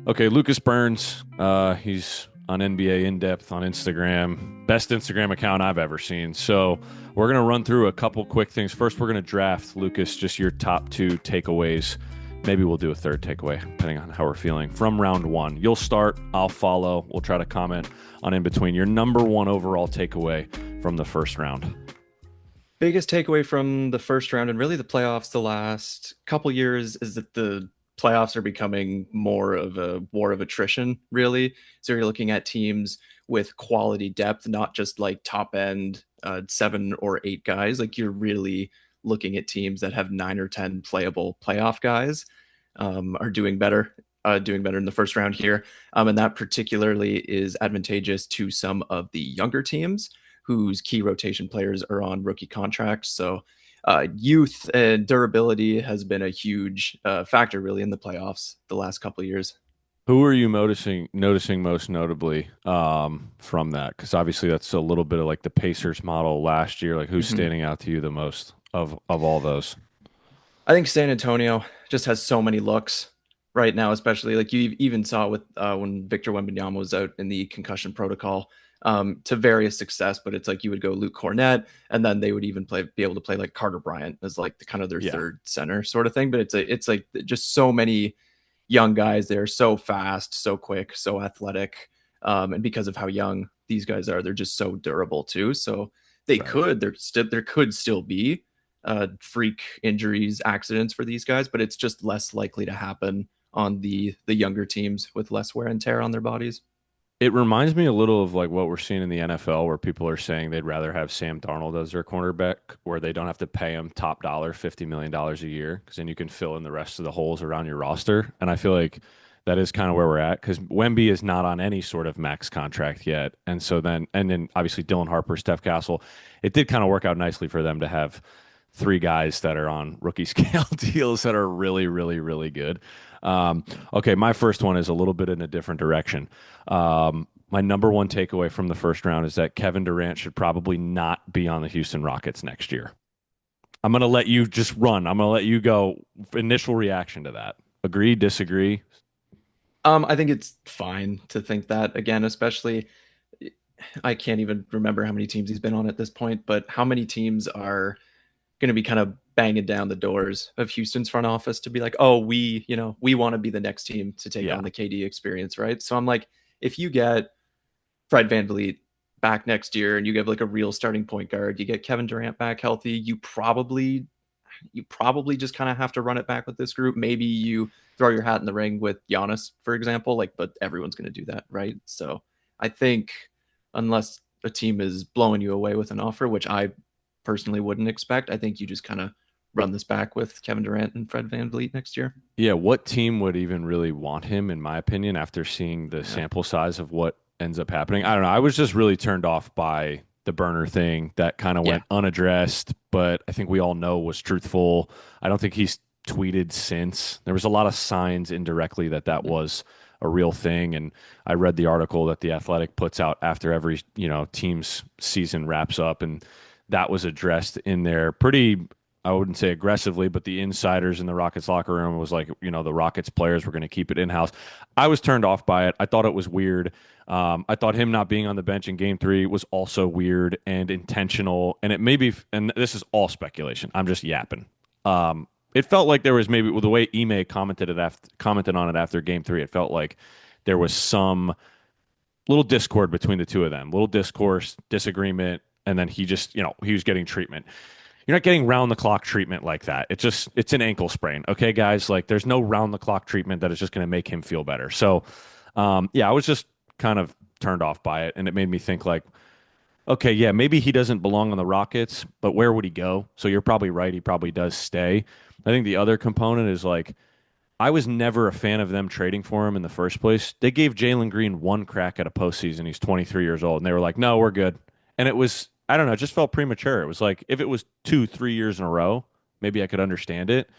Okay, Lucas Burns. He's on NBA In Depth on Instagram. Best Instagram account I've ever seen. So we're gonna run through a couple quick things. First, we're gonna draft Lucas. Just your top two takeaways. Maybe we'll do a third takeaway, depending on how we're feeling. From round one, you'll start. I'll follow. We'll try to comment on in between. Your number one overall takeaway from the first round. Biggest takeaway from the first round and really the playoffs the last couple years is that the playoffs are becoming more of a war of attrition, really. So you're looking at teams with quality depth, not just like top end seven or eight guys. Like you're really looking at teams that have nine or 10 playable playoff guys are doing better in the first round here. And that particularly is advantageous to some of the younger teams whose key rotation players are on rookie contracts. So youth and durability has been a huge factor really in the playoffs the last couple of years. Who are you noticing most notably from that? Because obviously that's a little bit of like the Pacers model last year. Like who's Mhm. standing out to you the most of all those? I think San Antonio just has so many looks right now, especially like you even saw with when Victor Wembanyama was out in the concussion protocol to various success. But it's like you would go Luke Cornett, and then they would even be able to play like Carter Bryant as like the kind of their Yeah, third center sort of thing. But it's like just so many young guys. They're so fast, so quick, so athletic, and because of how young these guys are, they're just so durable too. So right. there could still be freak injuries, accidents for these guys, but it's just less likely to happen on the younger teams with less wear and tear on their bodies. It reminds me a little of like what we're seeing in the NFL, where people are saying they'd rather have Sam Darnold as their cornerback, where they don't have to pay him top dollar, $50 million a year, because then you can fill in the rest of the holes around your roster. And I feel like that is kind of where we're at, because Wemby is not on any sort of max contract yet, and then obviously Dylan Harper, Steph Castle, it did kind of work out nicely for them to have three guys that are on rookie scale deals that are really, really, really good. Okay, my first one is a little bit in a different direction. My number one takeaway from the first round is that Kevin Durant should probably not be on the Houston Rockets next year. I'm going to let you just run. I'm going to let you go. Initial reaction to that. Agree, disagree? I think it's fine to think that again, especially I can't even remember how many teams he's been on at this point, but how many teams are going to be kind of banging down the doors of Houston's front office to be like, oh, we want to be the next team to take Yeah. on the KD experience, right? So I'm like, if you get Fred VanVleet back next year and you get like a real starting point guard, you get Kevin Durant back healthy, you probably just kind of have to run it back with this group. Maybe you throw your hat in the ring with Giannis, for example, like, but everyone's going to do that, right? So I think unless a team is blowing you away with an offer, which I personally wouldn't expect, I think you just kind of run this back with Kevin Durant and Fred VanVleet next year. Yeah. What team would even really want him, in my opinion, after seeing the Yeah. sample size of what ends up happening? I don't know. I was just really turned off by the burner thing that kind of Yeah. went unaddressed, but I think we all know was truthful. I don't think he's tweeted since. There was a lot of signs indirectly that that was a real thing, and I read the article that the Athletic puts out after every, team's season wraps up, and that was addressed in there pretty, I wouldn't say aggressively, but the insiders in the Rockets locker room was like, the Rockets players were going to keep it in house. I was turned off by it. I thought it was weird. I thought him not being on the bench in game three was also weird and intentional. And it may be, and this is all speculation. I'm just yapping. It felt like there was maybe, well, the way Ime commented on it after game three, it felt like there was some little discord between the two of them, little discourse, disagreement. And then he just, he was getting treatment. You're not getting round the clock treatment like that. It's an ankle sprain. Okay, guys, like there's no round the clock treatment that is just going to make him feel better. So, yeah, I was just kind of turned off by it, and it made me think like, okay, yeah, maybe he doesn't belong on the Rockets, but where would he go? So you're probably right. He probably does stay. I think the other component is like I was never a fan of them trading for him in the first place. They gave Jalen Green one crack at a postseason. He's 23 years old, and they were like, "No, we're good." And it was, I don't know, it just felt premature. It was like if it was 2, 3 years in a row, maybe I could understand it.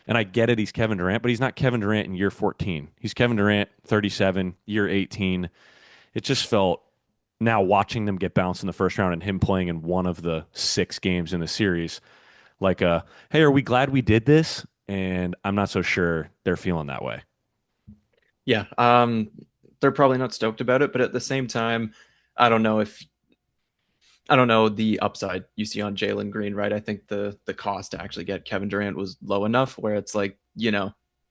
And I get it, he's Kevin Durant, but he's not Kevin Durant in year 14. He's Kevin Durant, 37, year 18. It just felt, now watching them get bounced in the first round and him playing in one of the 6 games in the series, like, hey, are we glad we did this? And I'm not so sure they're feeling that way. Yeah, they're probably not stoked about it, but at the same time, I don't know if I don't know the upside you see on Jalen Green, right? I think the cost to actually get Kevin Durant was low enough where it's like,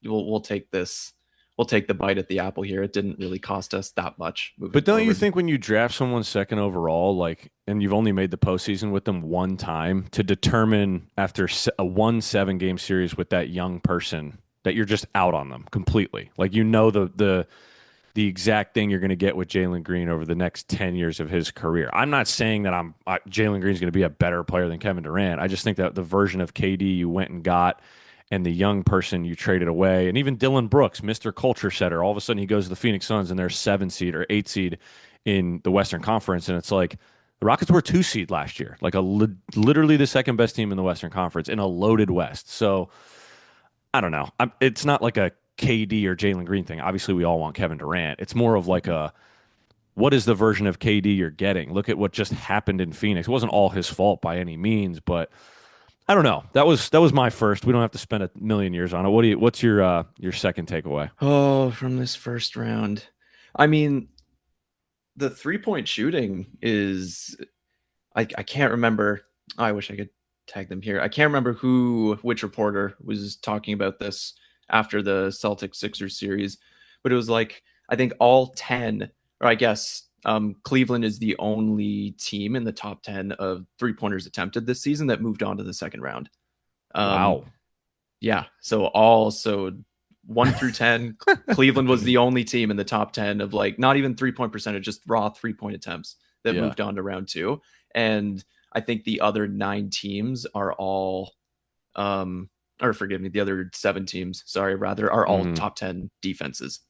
we'll take this, we'll take the bite at the apple here. It didn't really cost us that much moving But don't you forward. think when you draft someone second overall, like, and you've only made the postseason with them one time, to determine after a 1-7 game series with that young person that you're just out on them completely? Like, the exact thing you're going to get with Jalen Green over the next 10 years of his career. I'm not saying that Jalen Green's going to be a better player than Kevin Durant. I just think that the version of KD you went and got and the young person you traded away, and even Dylan Brooks, Mr. Culture Setter, all of a sudden he goes to the Phoenix Suns and they're 7 seed or 8 seed in the Western Conference. And it's like the Rockets were 2 seed last year, like literally the second best team in the Western Conference in a loaded West. So I don't know. It's not like a KD or Jalen Green thing. Obviously, we all want Kevin Durant. It's more of like a what is the version of KD you're getting? Look at what just happened in Phoenix. It wasn't all his fault by any means, but I don't know. That was my first. We don't have to spend a million years on it. What's your second takeaway? Oh, from this first round. I mean, the 3-point shooting is I can't remember. Oh, I wish I could tag them here. I can't remember which reporter was talking about this after the Celtics Sixers series, but it was like I think all 10, or I guess Cleveland is the only team in the top 10 of 3-pointers attempted this season that moved on to the second round. Um, Wow. yeah, so 1 through 10, Cleveland was the only team in the top 10 of like not even 3-point percentage, just raw 3-point attempts that Yeah. moved on to round two. And I think the other 9 teams are all, or forgive me, the other 7 teams, sorry, rather, are all hmm top 10 defenses.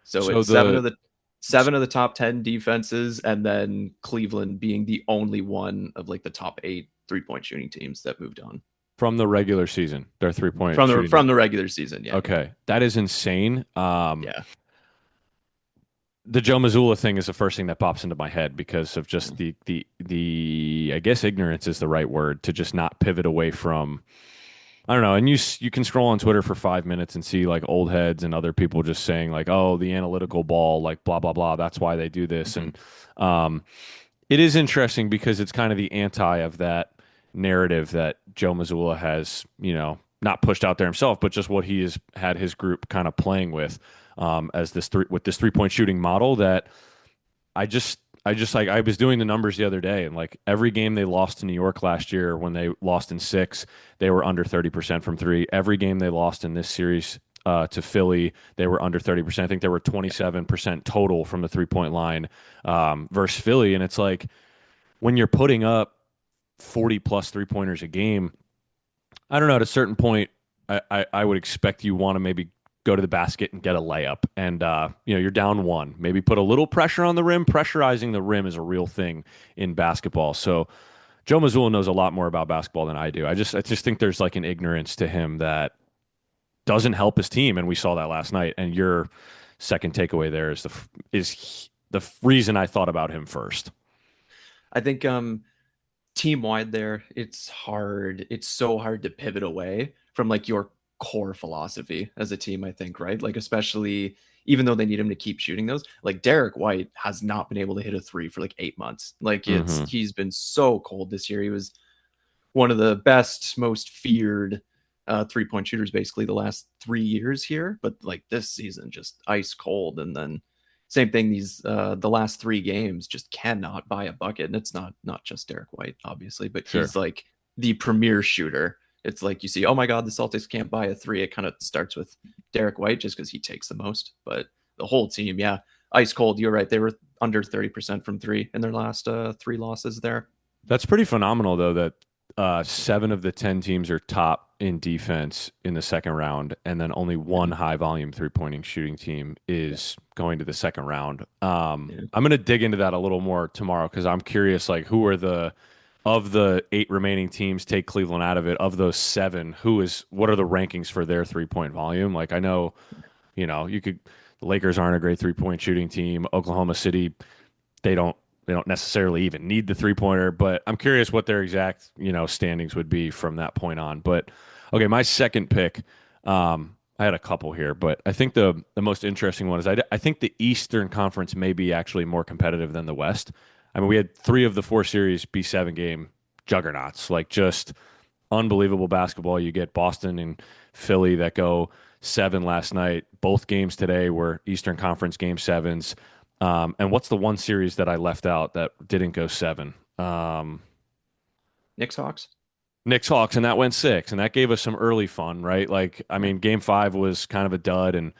So So it's the 7 of the top 10 defenses, and then Cleveland being the only one of like the top 8 3-point shooting teams that moved on from the regular season, their 3-point from the shooting. from the regular season. Yeah, Okay, that is insane. yeah. The Joe Mazzulla thing is the first thing that pops into my head because of just the I guess ignorance is the right word to just not pivot away from I don't know. And you can scroll on Twitter for 5 minutes and see like old heads and other people just saying like, oh, the analytical ball, like blah blah blah. That's why they do this. Mhm. And um, it is interesting because it's kind of the anti of that narrative that Joe Mazzulla has, not pushed out there himself, but just what he has had his group kind of playing with as this 3-point shooting model that I just like I was doing the numbers the other day and like every game they lost to New York last year when they lost in six, they were under 30% from three. Every game they lost in this series to Philly, they were under 30%. I think they were 27% total from the 3-point line versus Philly. And it's like when you're putting up 40 plus 3-pointers a game, I don't know. At a certain point, I would expect you want to maybe go to the basket and get a layup, and you're down one. Maybe put a little pressure on the rim. Pressurizing the rim is a real thing in basketball. So Joe Mazzulla knows a lot more about basketball than I do. I just think there's like an ignorance to him that doesn't help his team, and we saw that last night. And your second takeaway there is the reason I thought about him first. I think team wide there, it's hard. It's so hard to pivot away from like your core philosophy as a team, I think, right? Like, especially even though they need him to keep shooting those, like Derek White has not been able to hit a three for like 8 months. Like, Hmm. he's been so cold this year. He was one of the best, most feared 3-point shooters basically the last 3 years here. But like this season, just ice cold. And then same thing, these the last 3 games just cannot buy a bucket. And it's not just Derek White, obviously, but Sure. he's like the premier shooter. It's like you see, oh my God, the Celtics can't buy a three. It kind of starts with Derek White just because he takes the most. But the whole team, yeah, ice cold. You're right. They were under 30% from three in their last 3 losses there. That's pretty phenomenal, though, that 7 of the 10 teams are top in defense in the second round, and then only one Mhm. high volume 3-pointing shooting team Yeah. is going to the second round. Yeah. I'm going to dig into that a little more tomorrow because I'm curious, like, who are of the 8 remaining teams, take Cleveland out of it, of those 7, what are the rankings for their 3-point volume? Like, I know, the Lakers aren't a great 3-point shooting team. Oklahoma City they don't they don't necessarily even need the 3-pointer, but I'm curious what their exact, standings would be from that point on. But okay, my second pick, I had a couple here, but I think the most interesting one is I think the Eastern Conference may be actually more competitive than the West. I mean, we had three of the four series be 7 game juggernauts, like just unbelievable basketball. You get Boston and Philly that go 7 last night. Both games today were Eastern Conference game sevens. And what's the one series that I left out that didn't go 7? Knicks Hawks. Knicks Hawks, and that went 6, and that gave us some early fun, right? Like, I Yeah. mean, game 5 was kind of a dud, and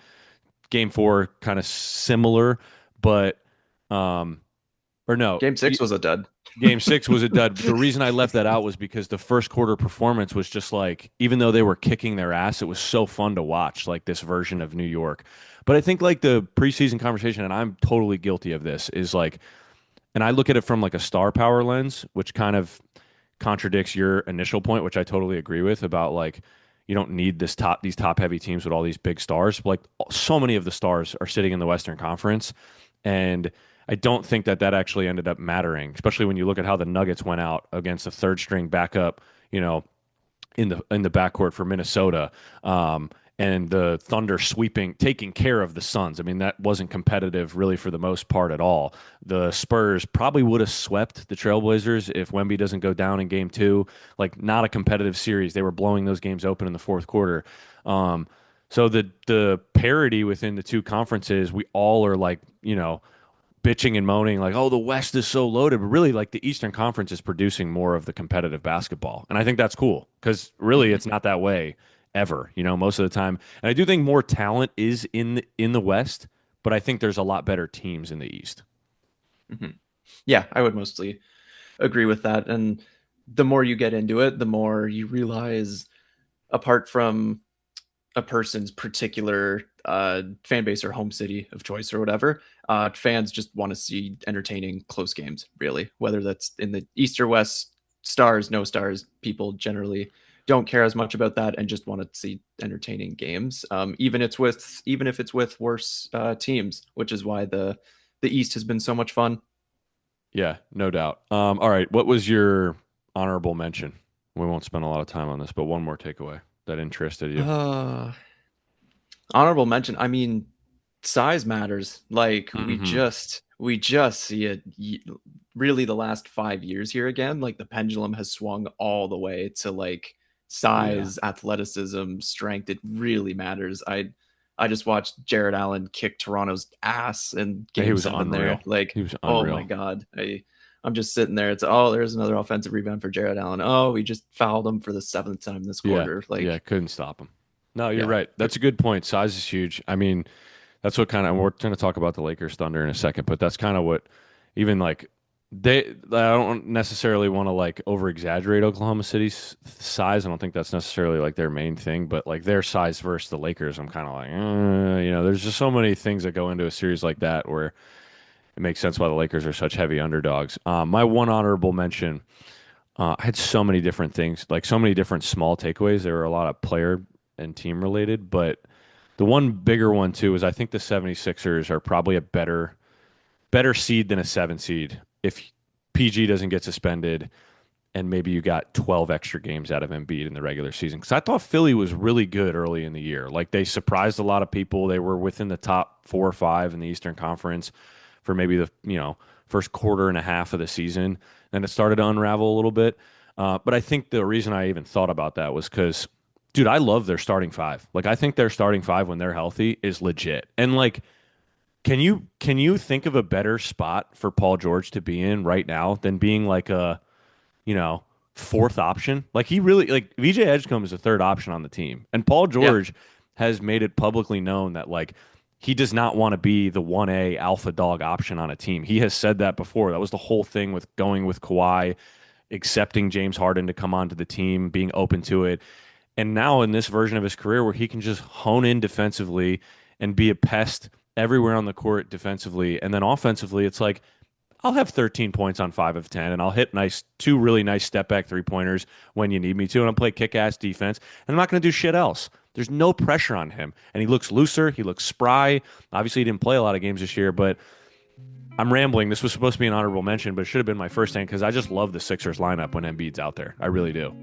game 4 kind of similar, but um, or no, Game six was a dud. game 6 was a dud. But the reason I left that out was because the first quarter performance was just like, even though they were kicking their ass, it was so fun to watch, like this version of New York. But I think like the preseason conversation, and I'm totally guilty of this, is like, and I look at it from like a star power lens, which kind of contradicts your initial point, which I totally agree with about like you don't need these top heavy teams with all these big stars. Like so many of the stars are sitting in the Western Conference, and I don't think that actually ended up mattering, especially when you look at how the Nuggets went out against a third string backup, you know, in the backcourt for Minnesota. And the Thunder taking care of the Suns. I mean, that wasn't competitive really for the most part at all. The Spurs probably would have swept the Trailblazers if Wemby doesn't go down in game 2. Like, not a competitive series. They were blowing those games open in the fourth quarter. So the parity within the two conferences, we all are like, bitching and moaning like, oh, the West is so loaded, but really like the Eastern Conference is producing more of the competitive basketball. And I think that's cool because really Hmm. it's not that way ever, most of the time. And I do think more talent is in the West, but I think there's a lot better teams in the East. Hmm. Yeah, I would mostly agree with that. And the more you get into it, the more you realize, apart from a person's particular fan base or home city of choice or whatever, fans just want to see entertaining close games, really. Whether that's in the East or West, stars, no stars, people generally don't care as much about that and just want to see entertaining games. Even if it's with worse teams, which is why the East has been so much fun. Yeah, no doubt. All right, what was your honorable mention? We won't spend a lot of time on this, but one more takeaway that interested you. Uh, Honorable mention. I mean, size matters. Like Hmm. we just see it really the last 5 years here again. Like the pendulum has swung all the way to like Yeah, size, athleticism, strength. It really matters. I just watched Jared Allen kick Toronto's ass in he game was seven there. unreal. Like, He was oh my unreal. God. I'm just sitting there. It's there's another offensive rebound for Jared Allen. Oh, we just fouled him for the seventh time this Yeah, quarter. yeah, Like, couldn't stop him. No, you're yeah. right. That's a good point. Size is huge. I mean, that's what kind of we're going to talk about the Lakers Thunder in a second, but that's kind of what even like I don't necessarily want to like over exaggerate Oklahoma City's size. I don't think that's necessarily like their main thing, but like their size versus the Lakers, I'm kind of like, there's just so many things that go into a series like that where it makes sense why the Lakers are such heavy underdogs. My one honorable mention, I had so many different things, like so many different small takeaways. There were a lot of player and team related, but the one bigger one too is I think the 76ers are probably a better seed than a 7 seed if PG doesn't get suspended and maybe you got 12 extra games out of Embiid in the regular season. Because I thought Philly was really good early in the year. Like they surprised a lot of people. They were within the top 4 or 5 in the Eastern Conference for maybe the first quarter and a half of the season. Then it started to unravel a little bit. But I think the reason I even thought about that was because, dude, I love their starting five. Like I think their starting five when they're healthy is legit. And like, can you think of a better spot for Paul George to be in right now than being like a you know, fourth option. Like he really like VJ Edgecombe is a third option on the team. And Paul Yeah. George has made it publicly known that like he does not want to be the 1A alpha dog option on a team. He has said that before. That was the whole thing with going with Kawhi, accepting James Harden to come onto the team, being open to it. And now in this version of his career where he can just hone in defensively and be a pest everywhere on the court defensively and then offensively it's like I'll have 13 points on 5 of 10, and I'll hit two really nice step back 3 pointers when you need me to, and I'll play kick ass defense, and I'm not going to do shit else. There's no pressure on him, and he looks looser. He looks spry. Obviously, he didn't play a lot of games this year, but I'm rambling. This was supposed to be an honorable mention, but it should have been my first thing because I just love the Sixers lineup when Embiid's out there. I really do.